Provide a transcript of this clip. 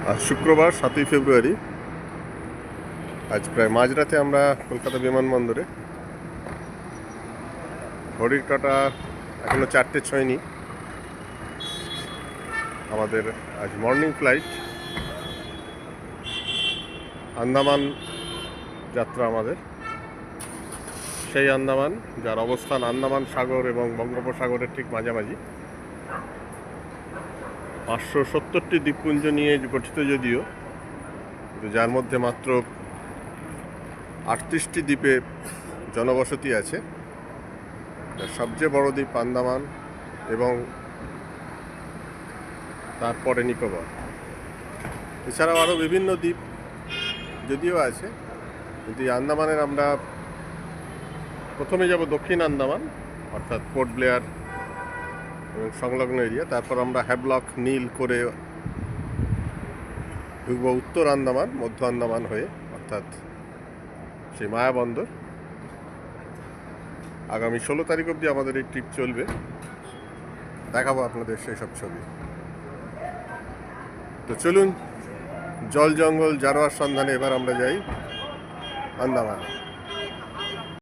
আজ শুক্রবার 7ই ফেব্রুয়ারি। আজ প্রায় মাঝরাতে আমরা কলকাতা বিমানবন্দরে। ঘড়ির কাঁটা এখনো 4টে ছয়নি। আমাদের আজ মর্নিং ফ্লাইট, আন্দামান যাত্রা আমাদের। সেই আন্দামান যার অবস্থান আন্দামান সাগর এবং বঙ্গোপসাগরের ঠিক মাঝামাঝি। 570টি দ্বীপপুঞ্জ নিয়ে গঠিত যদিও, কিন্তু যার মধ্যে মাত্র 38টি দ্বীপে জনবসতি আছে। সবচেয়ে বড় দ্বীপ আন্দামান এবং তারপরে নিকোবর। এছাড়াও আরও বিভিন্ন দ্বীপ যদিও আছে, কিন্তু এই আন্দামানের আমরা প্রথমে যাব দক্ষিণ আন্দামান, অর্থাৎ পোর্ট ব্লেয়ার এবং সংলগ্ন এরিয়া। তারপর আমরা হ্যাভলক নীল করে ঢুকব উত্তর আন্দামান, মধ্য আন্দামান হয়ে, অর্থাৎ সেই মায়াবন্দর। আগামী 16 তারিখ অবধি আমাদের এই ট্রিপ চলবে। দেখাবো আপনাদের সেই সব ছবি। তো চলুন, জল জঙ্গল জারোয়ার সন্ধানে এবার আমরা যাই আন্দামান।